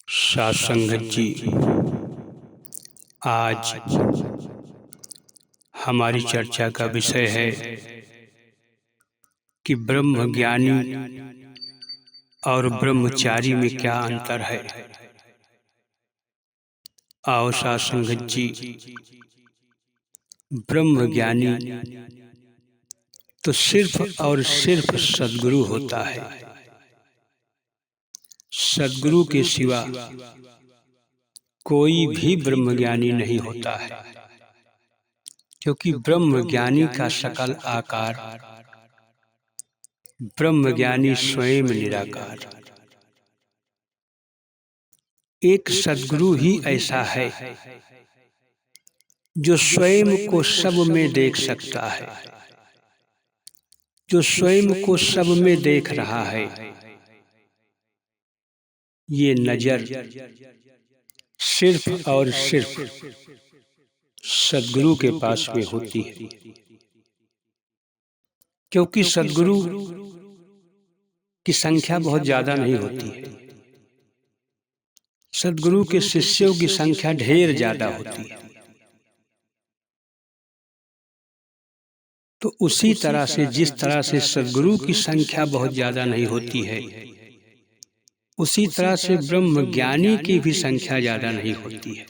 साथ संगत जी, आज हमारी चर्चा का विषय है कि ब्रह्म ज्ञानी और ब्रह्मचारी में क्या अंतर है। आओ साथ संगत जी, ब्रह्म ज्ञानी तो सिर्फ और सिर्फ सद्गुरु होता है। सद्गुरु के सिवा कोई भी ब्रह्मज्ञानी नहीं होता है, क्योंकि ब्रह्मज्ञानी का सकल आकार ब्रह्मज्ञानी स्वयं निराकार। एक सद्गुरु ही ऐसा है जो स्वयं को सब में देख सकता है, जो स्वयं को सब में देख रहा है। ये नजर सिर्फ और सिर्फ सद्गुरु के पास में होती है, क्योंकि सद्गुरु की संख्या बहुत ज्यादा नहीं होती है। सद्गुरु के शिष्यों की संख्या ढेर ज्यादा होती है। तो उसी तरह से जिस तरह से सद्गुरु की संख्या बहुत ज्यादा नहीं होती है, उसी तरह से ब्रह्मज्ञानी की भी संख्या ज्यादा नहीं होती है।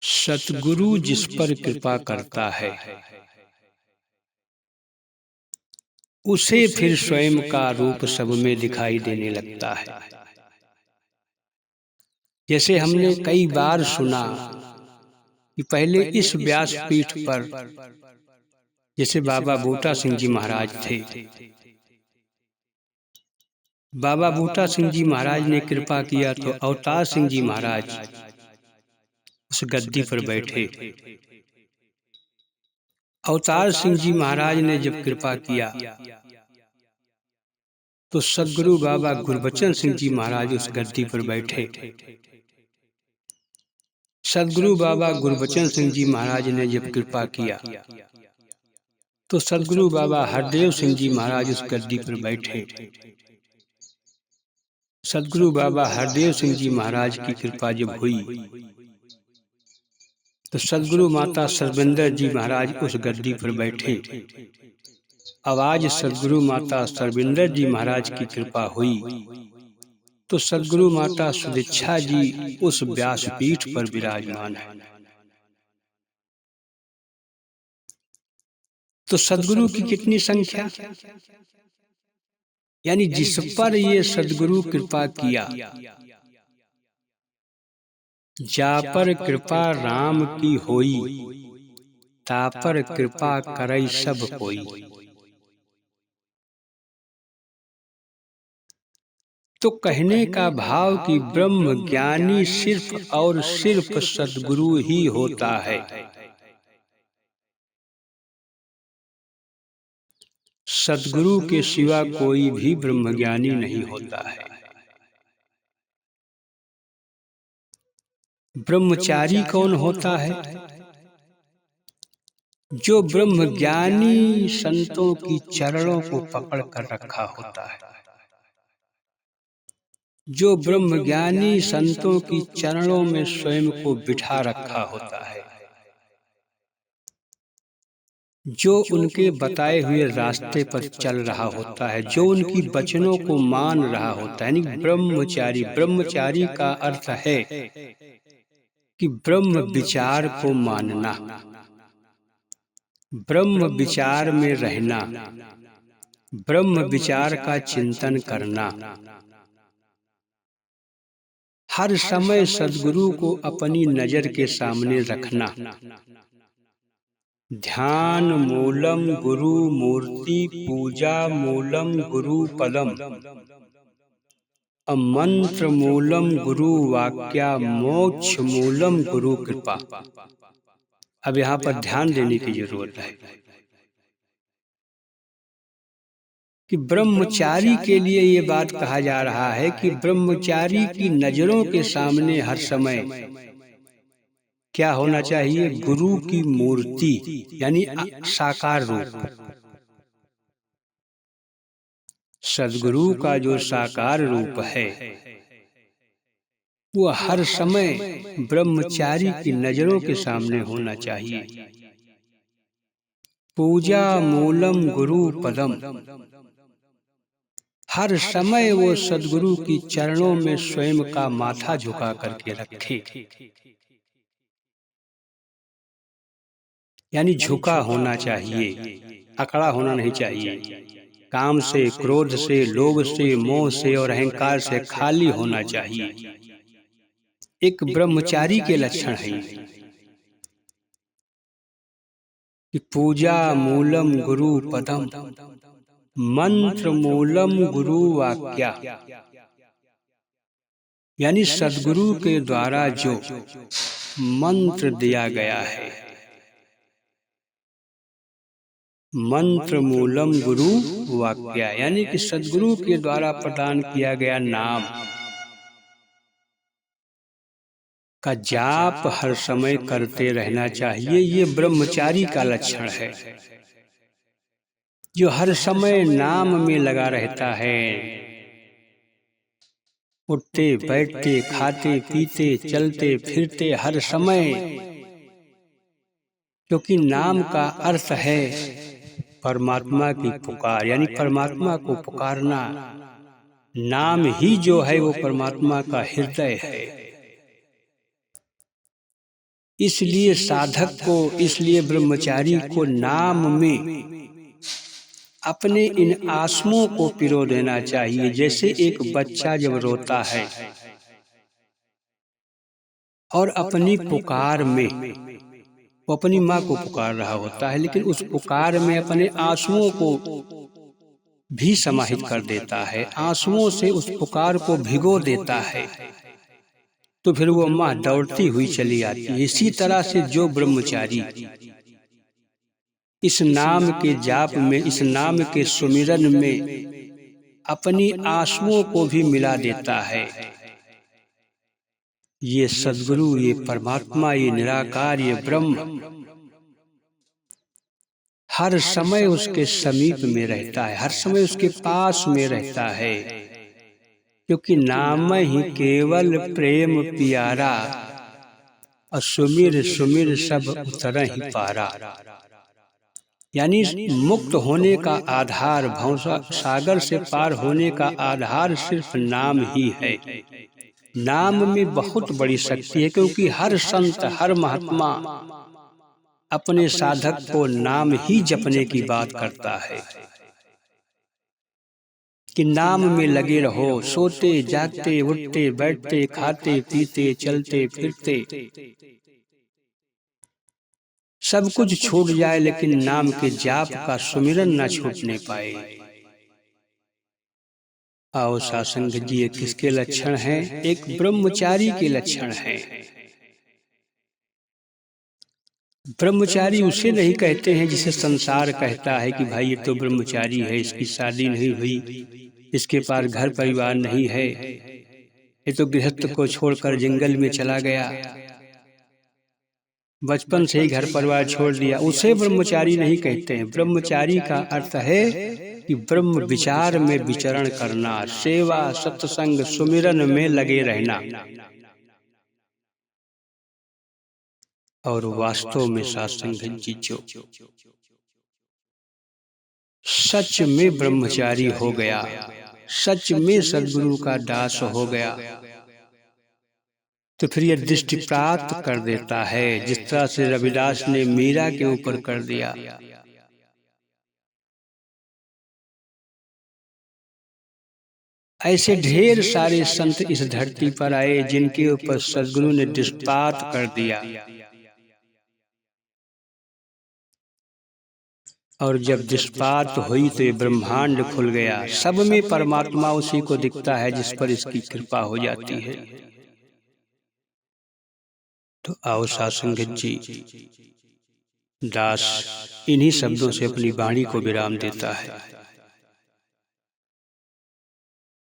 सद्गुरु जिस पर कृपा करता है उसे फिर स्वयं का रूप सब में दिखाई देने लगता है। जैसे हमने कई बार सुना कि पहले इस व्यासपीठ पर जैसे बाबा बूटा सिंह जी महाराज थे, बाबा बूटा सिंह जी महाराज ने कृपा किया तो अवतार सिंह जी महाराज उस गद्दी पर बैठे। अवतार सिंह जी महाराज ने जब कृपा किया तो सद्गुरु बाबा गुरबचन सिंह जी महाराज उस गद्दी पर बैठे। सद्गुरु बाबा गुरबचन सिंह जी महाराज ने जब कृपा किया तो सद्गुरु बाबा हरदेव सिंह जी महाराज उस गद्दी पर बैठे। सद्गुरु बाबा हरदेव सिंह जी महाराज की कृपा जब हुई तो सद्गुरु माता सर्विंदर जी महाराज उस गद्दी पर बैठे। अब आज सद्गुरु माता सर्विंदर जी महाराज की कृपा हुई तो सद्गुरु माता सुदीक्षा जी उस व्यासपीठ पर विराजमान है। तो सद्गुरु की कितनी संख्या, यानी जिस पर ये सद्गुरु कृपा किया, जा पर कृपा राम की होई, ता पर कृपा करई सब कोई। तो कहने का भाव कि ब्रह्म ज्ञानी सिर्फ और सिर्फ सद्गुरु ही होता है। सद्गुरु के सिवा कोई भी ब्रह्मज्ञानी नहीं होता है। ब्रह्मचारी कौन होता है? जो ब्रह्मज्ञानी संतों की चरणों को पकड़ कर रखा होता है, जो ब्रह्मज्ञानी संतों की चरणों में स्वयं को बिठा रखा होता है, जो उनके बताए हुए रास्ते पर चल रहा होता है, जो उनकी वचनों को मान रहा होता है, यानी ब्रह्मचारी। ब्रह्मचारी का अर्थ है कि ब्रह्म विचार को मानना, ब्रह्म विचार में रहना, ब्रह्म विचार का चिंतन करना, हर समय सद्गुरु को अपनी नजर के सामने रखना। ध्यान मूलम गुरु मूर्ति, पूजा मूलम गुरु पदम, मंत्र मूलम गुरु वाक्या, मोक्ष मूलम गुरु कृपा। अब यहाँ पर ध्यान देने की जरूरत है कि ब्रह्मचारी के लिए ये बात कहा जा रहा है कि ब्रह्मचारी की नजरों के सामने हर समय क्या होना चाहिए? गुरु की मूर्ति, यानी साकार रूप। सद्गुरु का जो साकार रूप है वो हर समय ब्रह्मचारी की नजरों के सामने होना चाहिए। पूजा मूलम गुरु पदम, हर समय वो सद्गुरु की चरणों में स्वयं का माथा झुका करके रखे, यानी झुका होना चाहिए, अकड़ा होना नहीं चाहिए। काम से, क्रोध से, लोभ से, मोह से और अहंकार से खाली होना चाहिए। एक ब्रह्मचारी के लक्षण है कि पूजा मूलम गुरु पदम, मंत्र मूलम गुरु वाक्या, यानी सद्गुरु के द्वारा जो मंत्र दिया गया है, मंत्र मूलम गुरु वाक्या, यानी कि सद्गुरु के द्वारा प्रदान किया गया नाम का जाप हर समय करते रहना चाहिए। ये ब्रह्मचारी का लक्षण है, जो हर समय नाम में लगा रहता है, उठते बैठते, खाते पीते, चलते फिरते हर समय, क्योंकि नाम का अर्थ है परमात्मा की पुकार, यानी परमात्मा को पुकारना। नाम ही जो है वो परमात्मा का हृदय है। इसलिए साधक को, इसलिए ब्रह्मचारी को नाम में अपने इन आंसुओं को पिरो देना चाहिए। जैसे एक बच्चा जब रोता है और अपनी पुकार में, वो अपनी माँ को पुकार रहा होता है, लेकिन उस पुकार में अपने आंसुओं को भी समाहित कर देता है, आंसुओं से उस पुकार को भिगो देता है, तो फिर वो माँ दौड़ती हुई चली आती है। इसी तरह से जो ब्रह्मचारी इस नाम के जाप में, इस नाम के सुमिरन में अपनी आंसुओं को भी मिला देता है, ये सद्गुरु, ये परमात्मा, ये निराकार, ये ब्रह्म हर समय उसके समीप में रहता है, हर समय उसके पास में रहता है, क्योंकि नाम ही केवल प्रेम प्यारा, और सुमिर सुमिर सब उतर ही पारा। यानी मुक्त होने का आधार, भवसागर सागर से पार होने का आधार सिर्फ नाम ही है। नाम में बहुत बड़ी शक्ति है, क्योंकि हर संत, हर महात्मा अपने साधक को नाम ही जपने की बात करता है कि नाम में लगे रहो, सोते जागते, उठते बैठते, खाते पीते, चलते फिरते, सब कुछ छूट जाए लेकिन नाम के जाप का सुमिरन न छूटने पाए। आओ सासंग जी, ये किसके लक्षण हैं? एक ब्रह्मचारी के लक्षण हैं। ब्रह्मचारी उसे नहीं कहते हैं जिसे संसार कहता है कि भाई ये तो ब्रह्मचारी है, इसकी शादी नहीं हुई, इसके पास घर परिवार नहीं है, ये तो गृहस्थ को छोड़कर जंगल में चला गया, बचपन से ही घर परिवार छोड़ दिया। उसे ब्रह्मचारी नहीं कहते हैं। ब्रह्मचारी का अर्थ है कि ब्रह्म विचार में विचरण करना, सेवा सत्संग सुमिरन में लगे रहना। और वास्तव में सासंग जी जो सच में ब्रह्मचारी हो गया, सच में सद्गुरु का दास हो गया, तो फिर यह दृष्टि प्राप्त कर देता है, जिस तरह से रविदास ने मीरा के ऊपर कर दिया। ऐसे ढेर सारे संत इस धरती पर आए जिनके ऊपर सद्गुरु ने दृष्टिपात कर दिया, और जब दृष्टिपात हुई तो ये ब्रह्मांड खुल गया। सब में परमात्मा उसी को दिखता है जिस पर इसकी कृपा हो जाती है। तो आओ सासंग जी, दास इन्हीं शब्दों से अपनी वाणी को विराम देता है।